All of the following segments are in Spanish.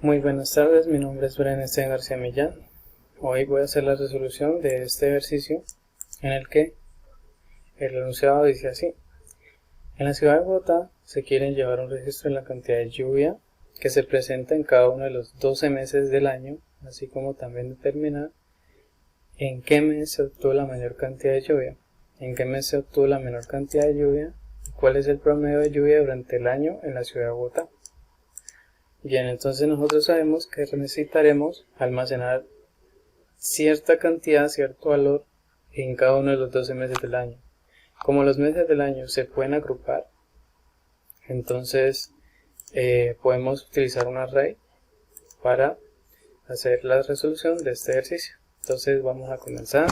Muy buenas tardes, mi nombre es Brian Esteban García Millán. Hoy voy a hacer la resolución de este ejercicio en el que el enunciado dice así. En la ciudad de Bogotá se quiere llevar un registro de la cantidad de lluvia que se presenta en cada uno de los 12 meses del año, así como también determinar en qué mes se obtuvo la mayor cantidad de lluvia, en qué mes se obtuvo la menor cantidad de lluvia y cuál es el promedio de lluvia durante el año en la ciudad de Bogotá. Bien, entonces nosotros sabemos que necesitaremos almacenar cierta cantidad, cierto valor en cada uno de los 12 meses del año. Como los meses del año se pueden agrupar, entonces podemos utilizar un array para hacer la resolución de este ejercicio. Entonces vamos a comenzar.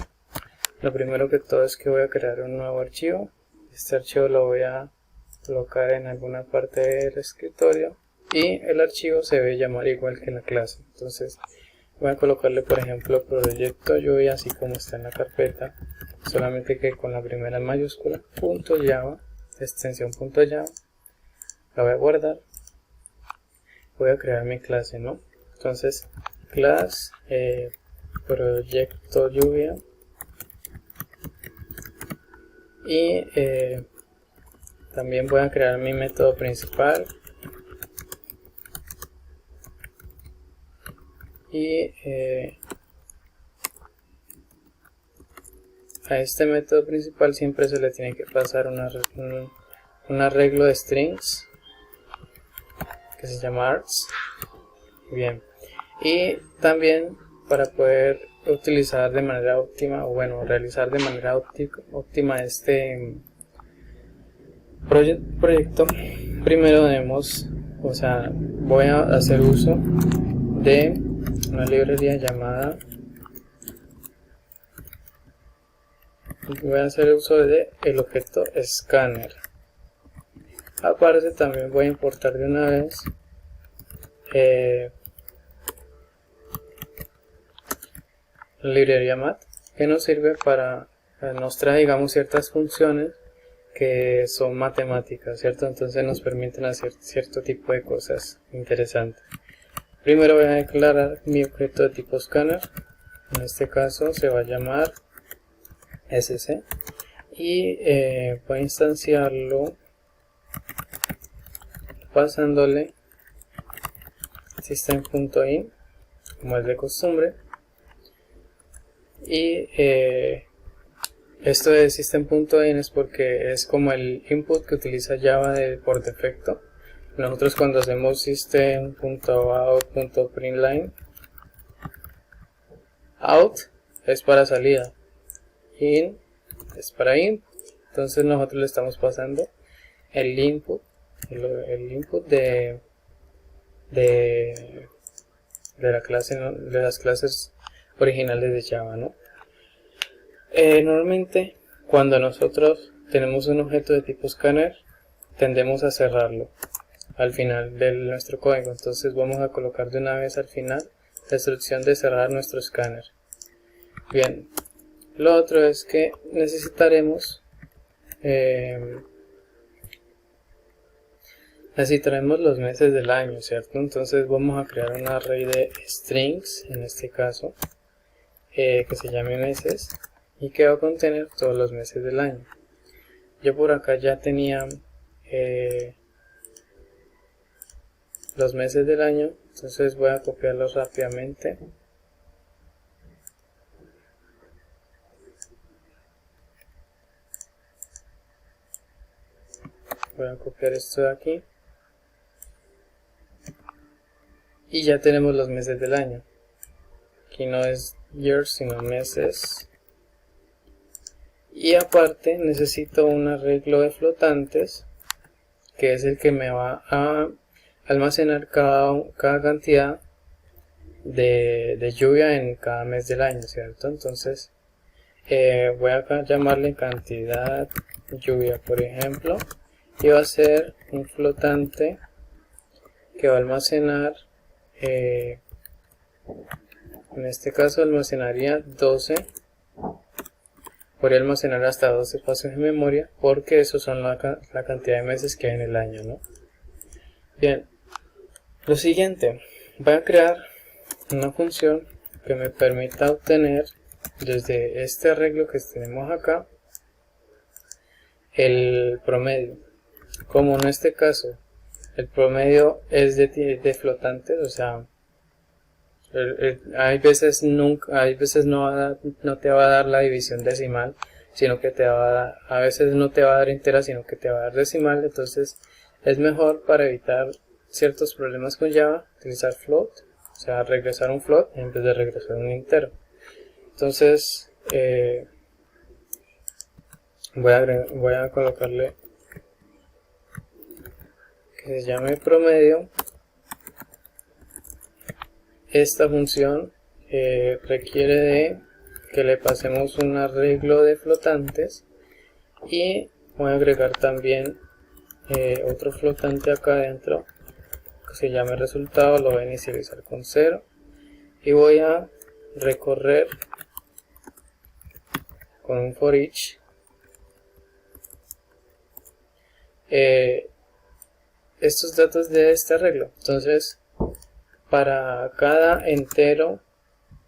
Lo primero que todo es que voy a crear un nuevo archivo. Este archivo lo voy a colocar en alguna parte del escritorio y el archivo se debe llamar igual que la clase. Entonces voy a colocarle, por ejemplo, proyecto lluvia, así como está en la carpeta, solamente que con la primera mayúscula, .java, extensión .java. La voy a guardar. Voy a crear mi clase, ¿no? Entonces class proyecto lluvia y también voy a crear mi método principal y a este método principal siempre se le tiene que pasar un arreglo de strings que se llama args. Bien, y también para poder utilizar de manera óptima, o bueno, realizar de manera óptima este proyecto, primero voy a hacer uso de una librería llamada, el objeto scanner. Aparte también voy a importar de una vez la librería mat, que nos sirve para, nos trae, digamos, ciertas funciones que son matemáticas, ¿cierto? Entonces nos permiten hacer cierto tipo de cosas interesantes. Primero voy a declarar mi objeto de tipo scanner. En este caso se va a llamar sc y voy a instanciarlo pasándole system.in como es de costumbre. Y esto de system.in es porque es como el input que utiliza Java por defecto. Nosotros cuando hacemos system.out.println, out es para salida, in es para input. Entonces nosotros le estamos pasando el input de la clase, ¿no? De las clases originales de Java, ¿no? Normalmente cuando nosotros tenemos un objeto de tipo scanner tendemos a cerrarlo al final de nuestro código, entonces vamos a colocar de una vez al final la instrucción de cerrar nuestro scanner. Bien, lo otro es que necesitaremos los meses del año, ¿cierto? Entonces vamos a crear un array de strings, en este caso, que se llame meses y que va a contener todos los meses del año. Yo por acá ya tenía los meses del año, entonces voy a copiarlos rápidamente. Voy a copiar esto de aquí y ya tenemos los meses del año. Aquí no es years sino meses. Y aparte necesito un arreglo de flotantes que es el que me va a almacenar cada cantidad de lluvia en cada mes del año, ¿cierto? Entonces voy a llamarle cantidad lluvia, por ejemplo, y va a ser un flotante que va a almacenar, en este caso almacenaría 12. Podría almacenar hasta 12 espacios de memoria porque esos son la cantidad de meses que hay en el año, ¿no? Bien, lo siguiente, Voy a crear una función que me permita obtener desde este arreglo que tenemos acá el promedio. Como en este caso el promedio es de flotantes, o sea, hay veces no te va a dar la división decimal, sino que a veces no te va a dar entera, sino que te va a dar decimal. Entonces es mejor, para evitar ciertos problemas con Java, utilizar float, o sea, regresar un float en vez de regresar un entero. Entonces voy a colocarle que se llame promedio. Esta función requiere de que le pasemos un arreglo de flotantes, y voy a agregar también otro flotante acá adentro que se llame resultado. Lo voy a inicializar con 0 y voy a recorrer con un for each estos datos de este arreglo. Entonces, para cada entero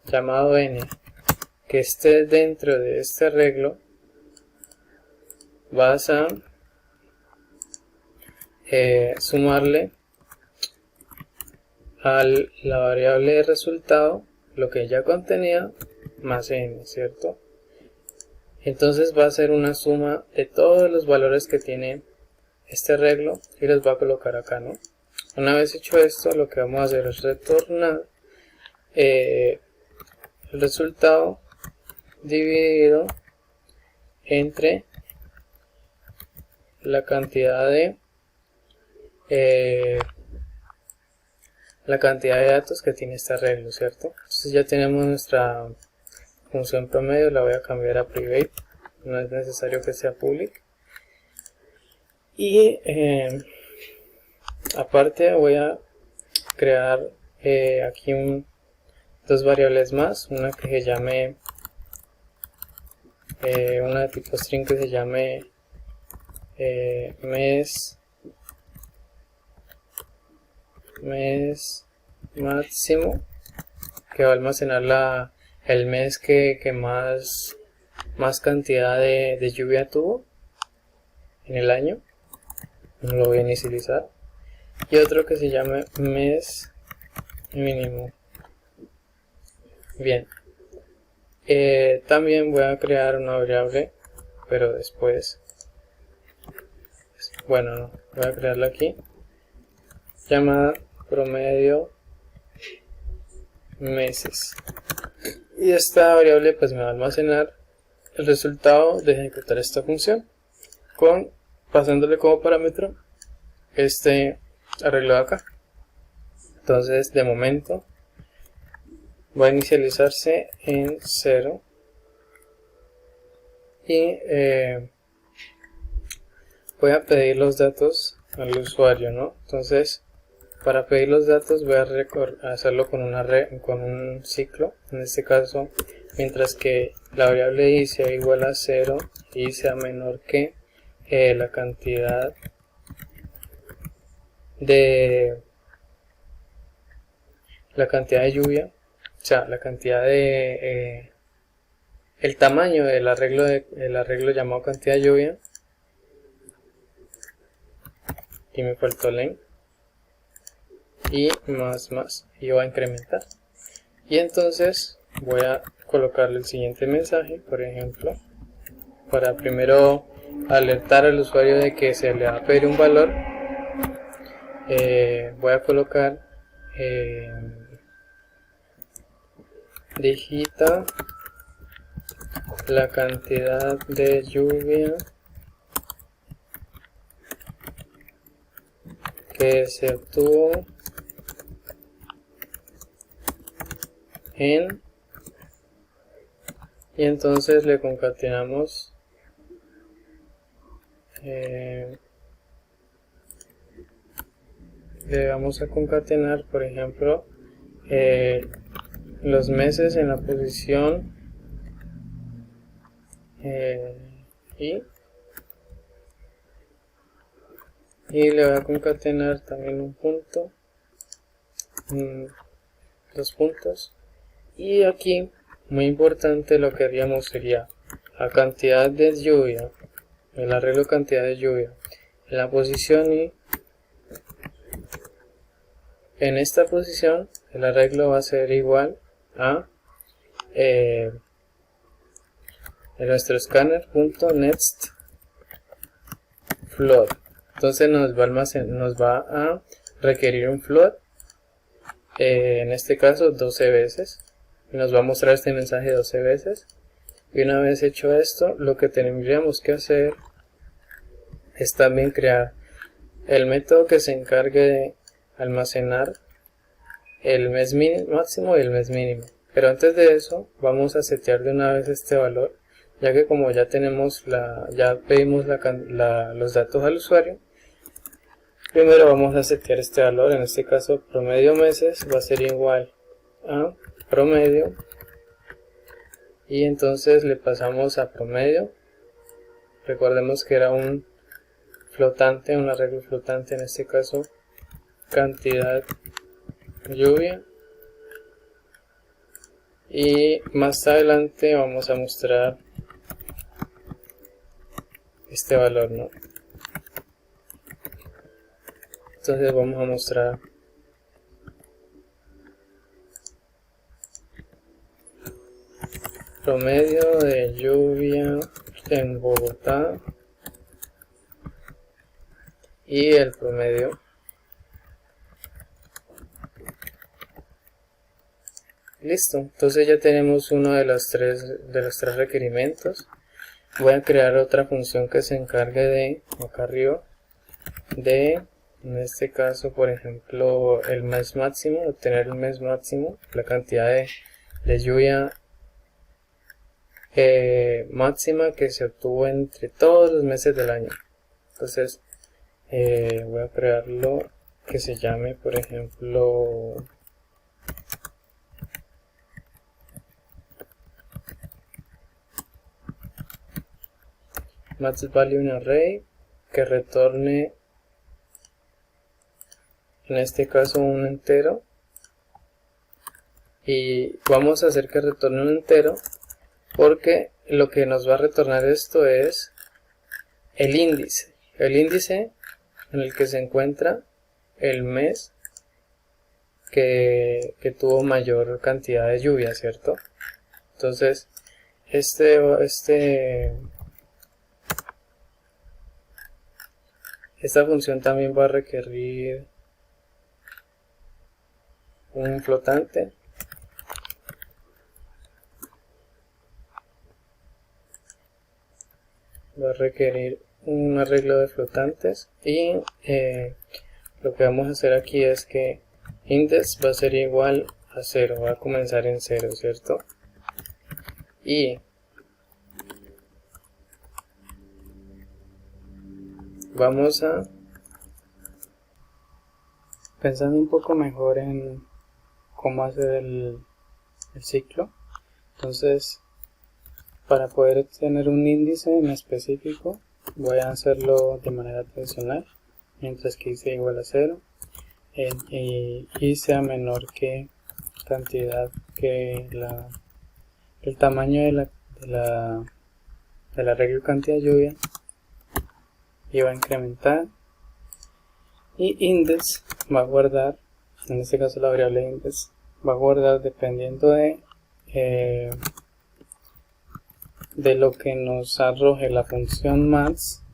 llamado n que esté dentro de este arreglo, vas a sumarle a la variable de resultado lo que ya contenía más n, ¿cierto? Entonces va a ser una suma de todos los valores que tiene este arreglo y los va a colocar acá, ¿no? Una vez hecho esto, lo que vamos a hacer es retornar el resultado dividido entre la cantidad de datos que tiene este arreglo, ¿cierto? Entonces ya tenemos nuestra función promedio. La voy a cambiar a private, no es necesario que sea public. Y aparte voy a crear aquí dos variables más, una que se llame una de tipo string que se llame mes máximo, que va a almacenar el mes que más cantidad de lluvia tuvo en el año. No lo voy a inicializar. Y otro que se llame mes mínimo. Bien, también voy a crear una variable, pero después, bueno, no, voy a crearla aquí, llamada promedio meses, y esta variable pues me va a almacenar el resultado de ejecutar esta función, pasándole como parámetro este arreglo de acá. Entonces, de momento va a inicializarse en 0 y voy a pedir los datos al usuario, ¿no? Entonces, para pedir los datos voy a hacerlo con un ciclo. En este caso, mientras que la variable i sea igual a 0 y sea menor que la cantidad de lluvia, o sea, la cantidad de el tamaño del arreglo llamado cantidad de lluvia, y me faltó len, y más, y va a incrementar. Y entonces voy a colocarle el siguiente mensaje, por ejemplo, para primero alertar al usuario de que se le va a pedir un valor. Voy a colocar digita la cantidad de lluvia que se obtuvo y entonces le concatenamos le vamos a concatenar, por ejemplo, los meses en la posición y le voy a concatenar también un punto dos puntos, y aquí muy importante lo que haríamos sería la cantidad de lluvia, el arreglo cantidad de lluvia en la posición, y en esta posición el arreglo va a ser igual a nuestro scanner.next float. Entonces nos va a requerir un float, en este caso 12 veces, y nos va a mostrar este mensaje 12 veces. Y una vez hecho esto, lo que tendríamos que hacer es también crear el método que se encargue de almacenar el mes máximo y el mes mínimo. Pero antes de eso vamos a setear de una vez este valor, ya que como ya tenemos ya pedimos los datos al usuario. Primero vamos a setear este valor, en este caso promedio meses va a ser igual a promedio, y entonces le pasamos a promedio. Recordemos que era un flotante, un arreglo flotante, en este caso cantidad lluvia, y más adelante vamos a mostrar este valor, ¿no? Entonces vamos a mostrar promedio de lluvia en Bogotá y el promedio. Listo, entonces ya tenemos uno de los tres requerimientos. Voy a crear otra función que se encargue de, acá arriba, de, en este caso, por ejemplo, el mes máximo, obtener el mes máximo, la cantidad de lluvia máxima que se obtuvo entre todos los meses del año. Entonces voy a crearlo que se llame, por ejemplo, max value in array, que retorne en este caso un entero, y vamos a hacer que retorne un entero porque lo que nos va a retornar esto es el índice en el que se encuentra el mes que tuvo mayor cantidad de lluvia, ¿cierto? Entonces esta función también va a requerir un flotante, va a requerir un arreglo de flotantes, y lo que vamos a hacer aquí es que index va a ser igual a 0, va a comenzar en 0, ¿cierto? Y vamos a, pensando un poco mejor en cómo hacer el ciclo, entonces para poder tener un índice en específico voy a hacerlo de manera tradicional, mientras que i sea igual a 0 y i sea menor que cantidad que el tamaño del arreglo cantidad de lluvia, y va a incrementar, y index va a guardar, en este caso la variable index va a guardar dependiendo de lo que nos arroje la función max,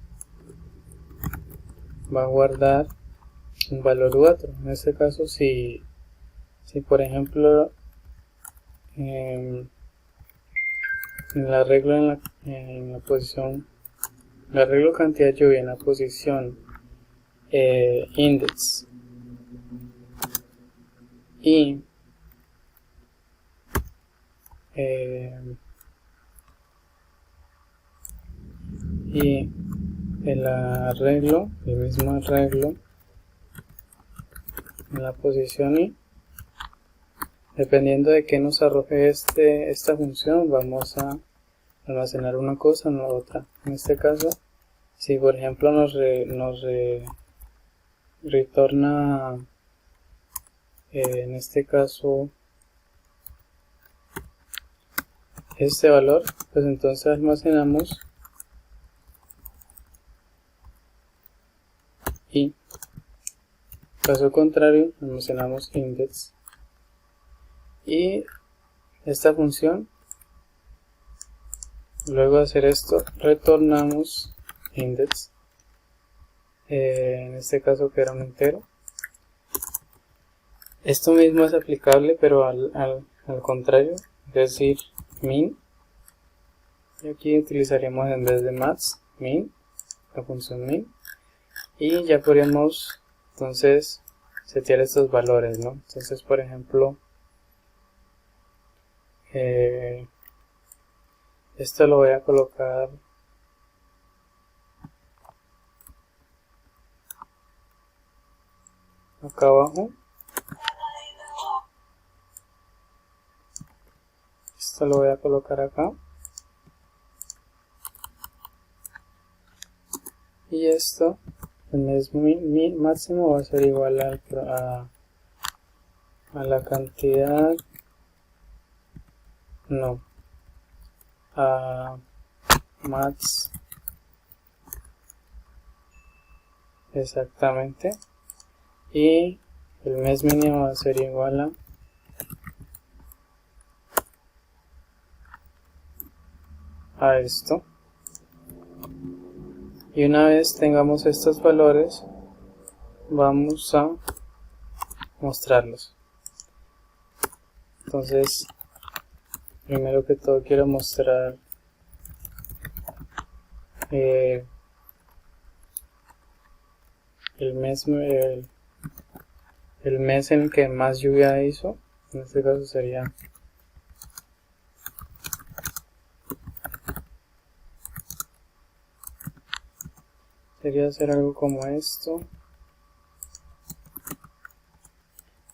va a guardar un valor u otro. En este caso, si por ejemplo el arreglo en la posición, el arreglo cantidad de lluvia en la posición index y el mismo arreglo en la posición y, dependiendo de que nos arroje esta función, vamos a almacenar una cosa o la otra. En este caso, si por ejemplo nos retorna en este caso este valor, pues entonces almacenamos y caso contrario almacenamos index, y esta función, luego de hacer esto, retornamos index, en este caso que era un entero. Esto mismo es aplicable pero al contrario, es decir, min, y aquí utilizaremos en vez de max, min, la función min, y ya podríamos entonces setear estos valores, ¿no? Entonces, por ejemplo, esto lo voy a colocar acá abajo, esto lo voy a colocar acá, y esto, el mes máximo va a ser igual a la cantidad, no, a max, exactamente, y el mes mínimo va a ser igual a esto. Y una vez tengamos estos valores, vamos a mostrarlos. Entonces, primero que todo quiero mostrar el mes en el que más lluvia hizo. En este caso sería hacer algo como esto,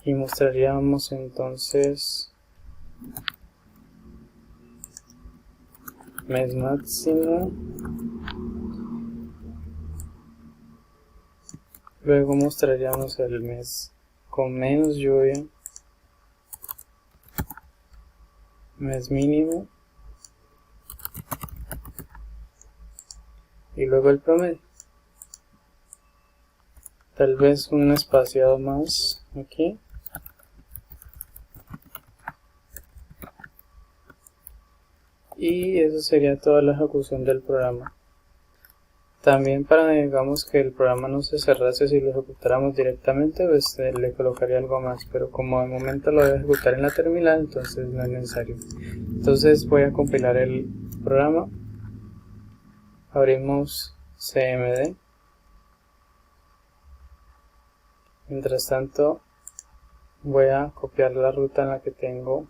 y mostraríamos entonces mes máximo, luego mostraríamos el mes con menos lluvia, mes mínimo, y luego el promedio. Tal vez un espaciado más aquí. Y eso sería toda la ejecución del programa. También para, digamos, que el programa no se cerrase si lo ejecutáramos directamente, pues le colocaría algo más, pero como de momento lo voy a ejecutar en la terminal, entonces no es necesario. Entonces voy a compilar el programa. Abrimos cmd. Mientras tanto voy a copiar la ruta en la que tengo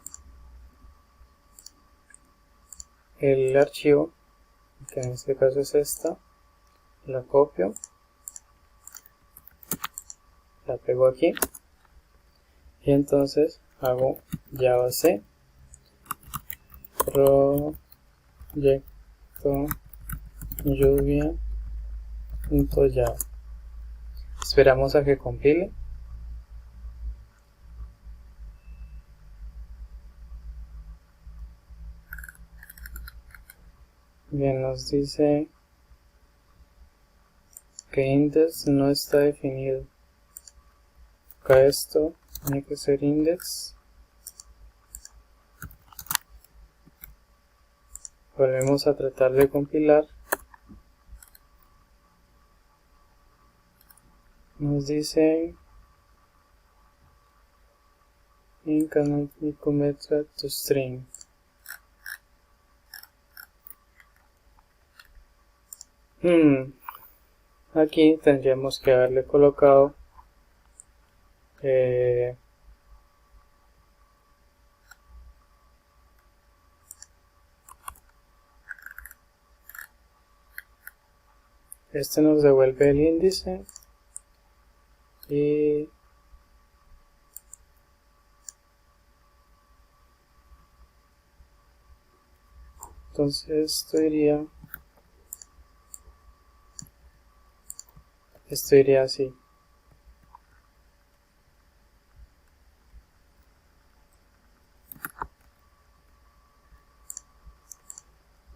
el archivo, que en este caso es esta. La copio, la pego aquí, y entonces hago javac proyecto lluvia.java. Esperamos a que compile. Bien, nos dice que index no está definido. Acá esto tiene que ser index. Volvemos a tratar de compilar. Nos dice in cannot be converted to string. Aquí tendríamos que haberle colocado este nos devuelve el índice, y entonces esto iría así.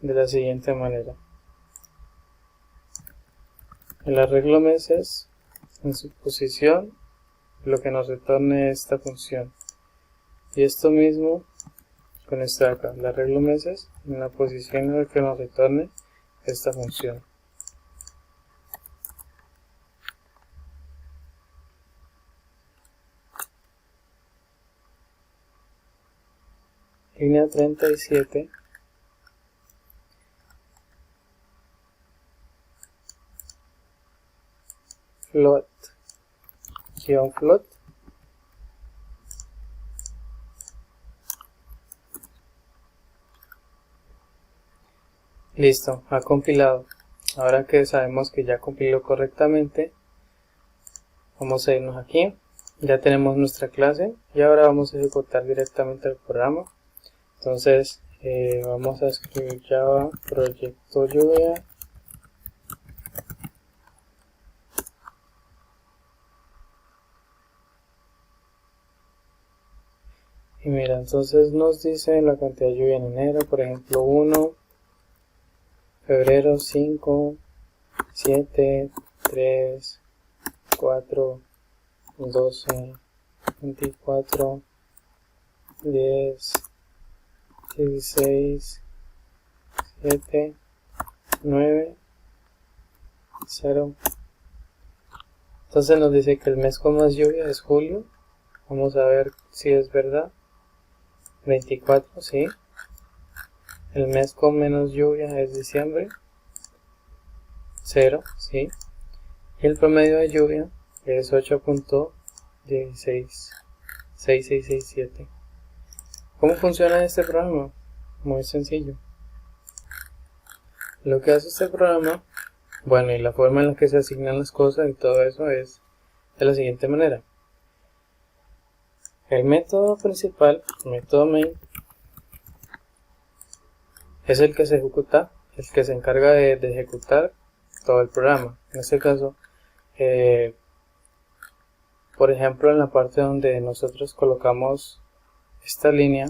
de la siguiente manera. El arreglo meses en su posición, lo que nos retorne esta función. Y esto mismo con esto de acá, el arreglo meses en la posición en la que nos retorne esta función. Línea 37. Float. Float. Listo, ha compilado. Ahora que sabemos que ya compiló correctamente, vamos a irnos aquí. Ya tenemos nuestra clase y ahora vamos a ejecutar directamente el programa. Entonces vamos a escribir Java proyecto lluvia. Y mira, entonces nos dice la cantidad de lluvia en enero, por ejemplo 1, febrero 5, 7, 3, 4, 12, 24, 10, 16, 7, 9, 0. Entonces nos dice que el mes con más lluvia es julio. Vamos a ver si es verdad. 24, sí. El mes con menos lluvia es diciembre. 0, sí. Y el promedio de lluvia es 8.166667. ¿Cómo funciona este programa? Muy sencillo. Lo que hace este programa, bueno, y la forma en la que se asignan las cosas y todo eso es de la siguiente manera. El método principal, el método main, es el que se ejecuta, el que se encarga de ejecutar todo el programa. En este caso, por ejemplo, en la parte donde nosotros colocamos esta línea,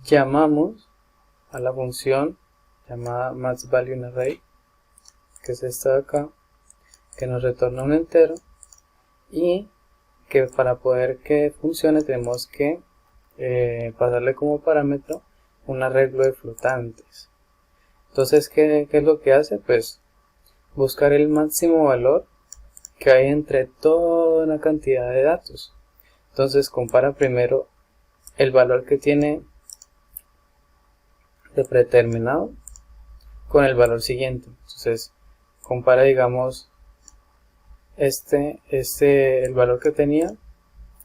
llamamos a la función llamada maxValueInArray, que es esta de acá, que nos retorna un entero, y que para poder que funcione tenemos que pasarle como parámetro un arreglo de flotantes. Entonces, ¿qué es lo que hace? Pues buscar el máximo valor que hay entre toda una cantidad de datos. Entonces compara primero el valor que tiene de predeterminado con el valor siguiente. Entonces compara, digamos, el valor que tenía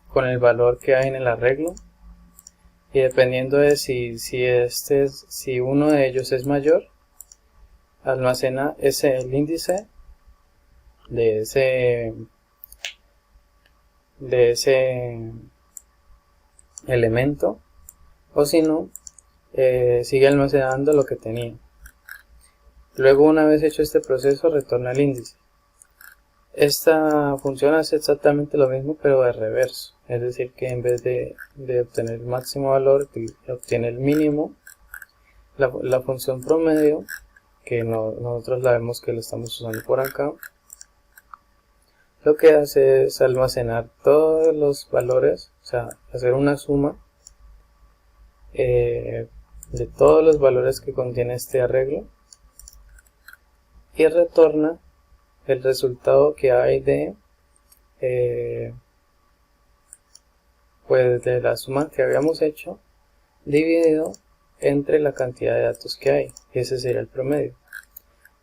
con el valor que hay en el arreglo, y dependiendo de si uno de ellos es mayor, almacena el índice de ese elemento, o si no, sigue almacenando lo que tenía. Luego, una vez hecho este proceso, retorna el índice. Esta función hace exactamente lo mismo, pero de reverso, es decir, que en vez de obtener el máximo valor, obtiene el mínimo. La función promedio, que nosotros la vemos que lo estamos usando por acá, lo que hace es almacenar todos los valores, o sea, hacer una suma de todos los valores que contiene este arreglo, y retorna el resultado que hay pues de la suma que habíamos hecho dividido entre la cantidad de datos que hay, y ese sería el promedio.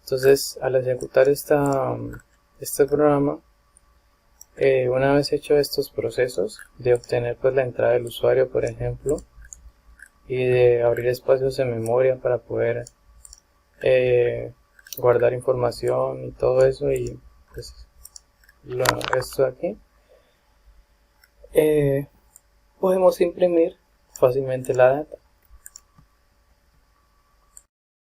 Entonces, al ejecutar este programa, una vez hecho estos procesos de obtener pues la entrada del usuario, por ejemplo, y de abrir espacios en memoria para poder guardar información y todo eso, y pues esto de aquí, podemos imprimir fácilmente la data.